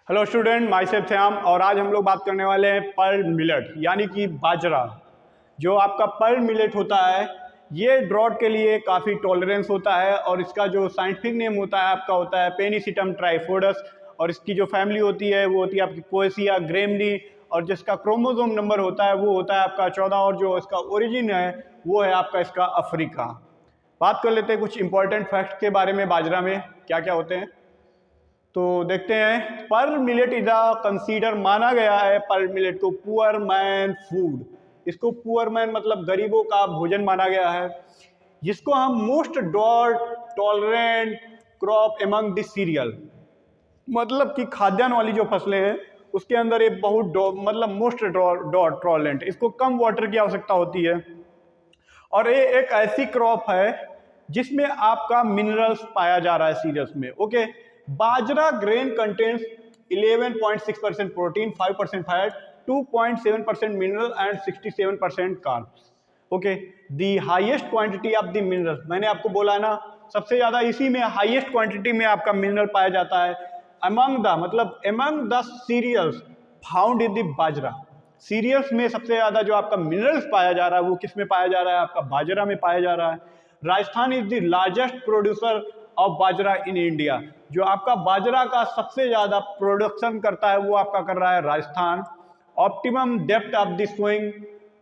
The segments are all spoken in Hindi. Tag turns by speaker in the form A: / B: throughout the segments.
A: Hello student, my self Shyam. और आज हम लोग बात करने वाले हैं पर्ल मिलेट यानी कि बाजरा। जो आपका पर्ल मिलेट होता है ये ड्रॉट के लिए काफ़ी टॉलरेंस होता है और इसका जो साइंटिफिक नेम होता है आपका होता है पेनिसिटम ट्राइफोडस। और इसकी जो फैमिली होती है वो होती है आपकी पोएसिया ग्रेमनी। और जिसका क्रोमोसोम नंबर होता है वो होता है आपका 14। और जो इसका ओरिजिन है वो है आपका इसका अफ्रीका। बात कर लेते हैं कुछ इंपॉर्टेंट फैक्ट्स के बारे में। बाजरा में क्या क्या होते हैं तो देखते हैं। Pearl millet is a consider, माना गया है पर्ल मिलेट को पुअर मैन फूड। इसको पुअर मैन मतलब गरीबों का भोजन माना गया है, जिसको हम most drought tolerant crop among the cereal, मतलब कि खाद्यान्न वाली जो फसलें हैं उसके अंदर ये बहुत मतलब मोस्ट ड्रॉट टॉलरेंट, इसको कम वाटर की आवश्यकता होती है। और ये एक ऐसी क्रॉप है जिसमें आपका मिनरल्स पाया जा रहा है सीरियल्स में। Okay, bajra grain contains 11.6% protein, 5% fat, 2.7% mineral and 67% carbs. Okay, the highest quantity of the mineral, मैंने आपको बोला ना सबसे ज्यादा इसी में हाईएस्ट क्वांटिटी में आपका मिनरल पाया जाता है। अमंग द मतलब among the cereals found in the bajra. Cereals में सबसे ज्यादा जो आपका मिनरल्स पाया जा रहा है वो किस में पाया जा रहा है? आपका बाजरा में पाया जा रहा है। Rajasthan is the largest producer of bajra in India. जो आपका बाजरा का सबसे ज्यादा प्रोडक्शन करता है वो आपका कर रहा है Rajasthan. Optimum depth of the sowing,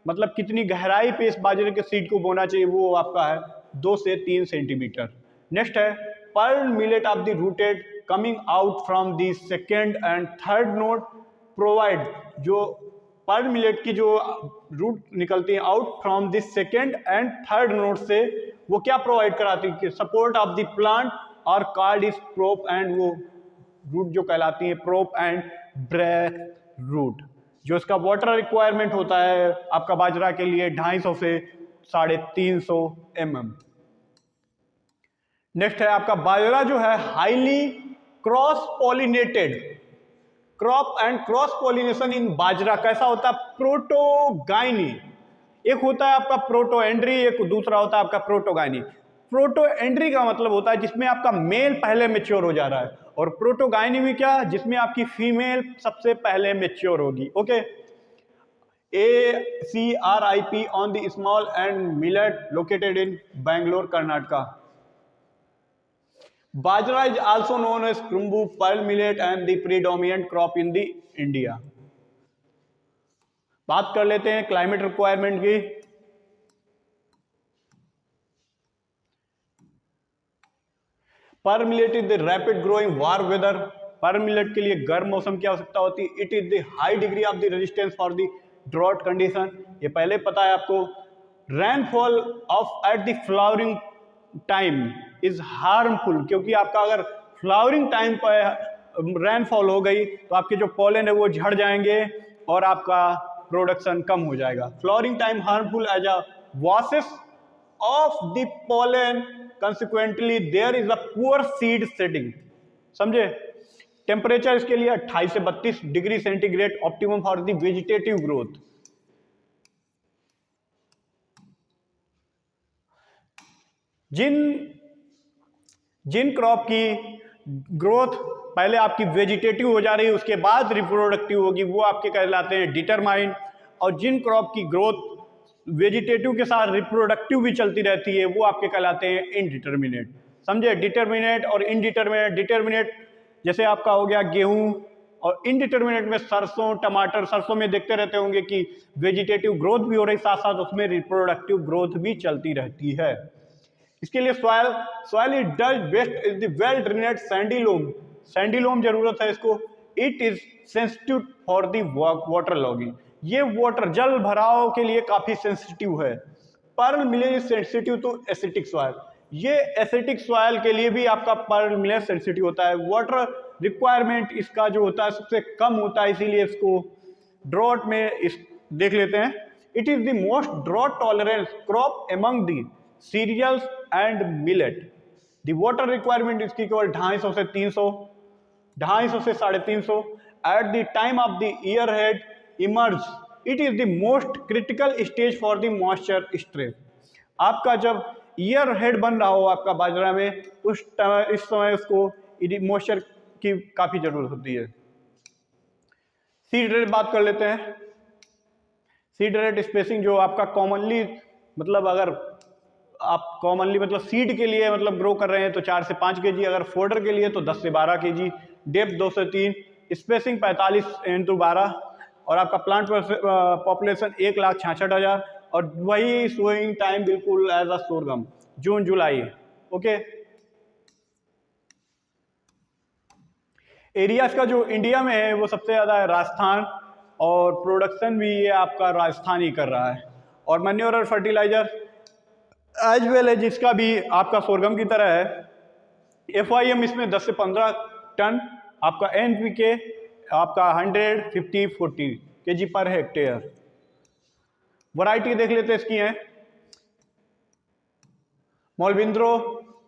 A: मतलब कितनी गहराई पे इस बाजरे के सीड को बोना चाहिए, वो आपका है 2 से 3 सेंटीमीटर। नेक्स्ट है pearl millet of the rooted coming out from the second and third node provide. जो पर्ल मिलेट की जो रूट निकलती है out from the second and third node से, वो क्या प्रोवाइड कराती है? सपोर्ट ऑफ द प्लांट और कॉल्ड इज प्रोप एंड, वो रूट जो कहलाती है प्रोप एंड ब्रेक रूट। जो इसका वाटर रिक्वायरमेंट होता है आपका बाजरा के लिए 250 से 350 mm। नेक्स्ट है आपका बाजरा जो है highly cross pollinated crop and cross pollination in bajra कैसा होता है? प्रोटोगाइनी। एक होता है आपका प्रोटोएंड्री, एक दूसरा होता है आपका प्रोटोगाइनी। प्रोटोएंड्री का मतलब होता है जिसमें आपका मेल पहले मेच्योर हो जा रहा है, और प्रोटोगाइनी में क्या, जिसमें आपकी फीमेल सबसे पहले मेच्योर होगी। Okay, ACRIP on the small and millet located in Bangalore Karnataka. Bajra is also known as Krumbu, pearl millet and the predominant crop in the India। बात कर लेते हैं क्लाइमेट रिक्वायरमेंट की। Pearl millet is the rapid growing warm weather. Pearl millet के लिए गर्म मौसम की आवश्यकता होती है। It is the high degree of the resistance for the drought condition, ये पहले पता है आपको। Rainfall of at the flowering time is harmful, क्योंकि आपका अगर फ्लावरिंग टाइम पर रेनफॉल हो गई तो आपके जो पॉलन है वो झड़ जाएंगे और आपका प्रोडक्शन कम हो जाएगा। Flowering time harmful as a washes of the pollen, consequently there is a poor seed setting. समझे? टेम्परेचर इसके लिए 28 से 32 degree centigrade optimum for the vegetative growth. जिन क्रॉप की ग्रोथ पहले आपकी वेजिटेटिव हो जा रही है उसके बाद रिप्रोडक्टिव होगी वो आपके कहलाते हैं डिटरमाइन। और जिन क्रॉप की ग्रोथ वेजिटेटिव के साथ रिप्रोडक्टिव भी चलती रहती है वो आपके कहलाते हैं इनडिटर्मिनेट। समझे? डिटरमिनेट और इनडिटर्मिनेट। डिटरमिनेट जैसे आपका हो गया गेहूं, और इनडिटर्मिनेट में सरसों टमाटर। सरसों में देखते रहते होंगे कि वेजिटेटिव ग्रोथ भी हो रही, साथ साथ उसमें रिप्रोडक्टिव ग्रोथ भी चलती रहती है। इसके लिए soil is does best is the well drained sandy loam. Sandy loam जरूरत है इसको। It is sensitive for the water logging, ये वाटर जल भराव के लिए काफी सेंसिटिव है। Pearl millet is sensitive to acidic soil, ये एसिटिक सॉइल के लिए भी आपका पर्ल मिलेट सेंसिटिव होता है। वाटर रिक्वायरमेंट इसका जो होता है सबसे कम होता है, इसीलिए इसको ड्रॉट में देख लेते हैं। It is the most drought tolerance crop among the cereals and millet. The water requirement इसकी केवल 250 से 300, 250 से 350 at the time of the ear head emerge. It is the most critical stage for the moisture stress. आपका जब ईयर हेड बन रहा हो आपका बाजरा में, इस समय उसको मॉइस्चर की काफी जरूरत होती है। सीड रेट बात कर लेते हैं। सीड रेट स्पेसिंग जो आपका कॉमनली मतलब अगर आप कॉमनली मतलब सीड के लिए मतलब ग्रो कर रहे हैं तो 4 से 5 केजी, अगर फोल्डर के लिए तो 10 से 12 केजी, डेप्थ 2 से 3, स्पेसिंग 45x12, और आपका प्लांट पॉपुलेशन 1,66,000, और वही सोइंग टाइम बिल्कुल as a sorghum June July. Okay, areas का जो इंडिया में है वो सबसे ज़्यादा है राजस्थान, और प्रोडक्शन भी ये आपका राजस्थान ही कर रहा है। और मैन्योर और फर्टिलाइजर एज वेल है जिसका भी आपका सोरगम की तरह है। FIM इसमें 10 से 15 टन, आपका NPK आपका 150-40 kg पर हेक्टेयर। वैरायटी देख लेते हैं इसकी है, मोलविंद्रो,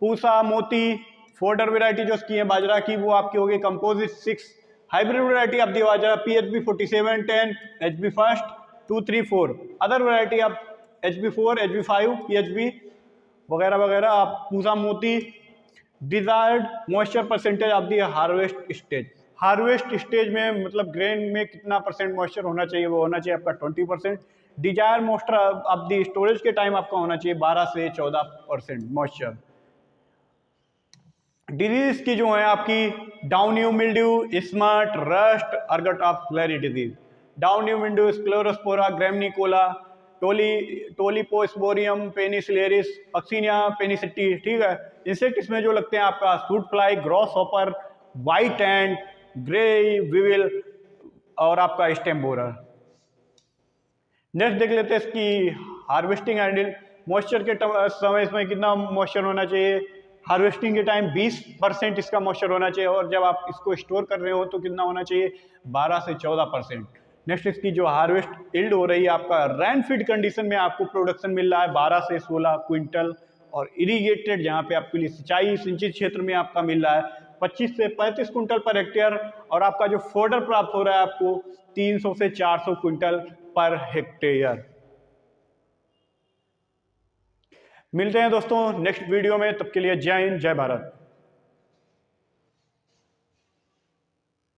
A: पूसा, मोती। फोल्डर वैरायटी जो इसकी है बाजरा की वो आपकी होगी कंपोजिट 6। हाइब्रिड वैरायटी आप दी बाजरा PHB 4710, HB first 234। Other variety आप HB4, HB5, PHB वगैरह वगैरह। आप पूसा, मोती। Desired moisture percentage of the harvest stage. Harvest stage में मतलब ग्रेन में कितना परसेंट मॉइस्चर होना चाहिए, वो होना चाहिए आपका 20%। Desired moisture of the storage के टाइम आपका होना चाहिए 12 से 14% मॉइस्चर। डिजीज की जो है आपकी downy mildew, smut, rust, ergot of फ्लेरी disease. Downy mildew, Sclerospora, graminicola, Tolyposporium, penicillariae, Puccinia, penniseti. ठीक है, इंसेक्ट इसमें जो लगते हैं आपका shoot fly, grasshopper, white ant, grey weevil, और आपका स्टेम बोरर। नेक्स्ट देख लेते हैं इसकी हार्वेस्टिंग हैंडल। मॉइस्चर के समय इसमें कितना मॉइस्चर होना चाहिए। हार्वेस्टिंग के टाइम 20% इसका मॉइस्चर होना चाहिए, और जब आप इसको स्टोर कर रहे हो तो कितना होना चाहिए, 12 से 14%। नेक्स्ट इसकी जो हार्वेस्ट यील्ड हो रही है आपका रैन फीड कंडीशन में आपको प्रोडक्शन मिल रहा है 12 से 16 क्विंटल, और इरीगेटेड जहाँ पे आपके लिए सिंचाई सिंचित क्षेत्र में आपका मिल रहा है 25 से 35 क्विंटल पर हेक्टेयर, और आपका जो फोडर प्राप्त हो रहा है आपको 300 से 400 क्विंटल पर हेक्टेयर। मिलते हैं दोस्तों नेक्स्ट वीडियो में, तब के लिए जय हिंद, जय भारत।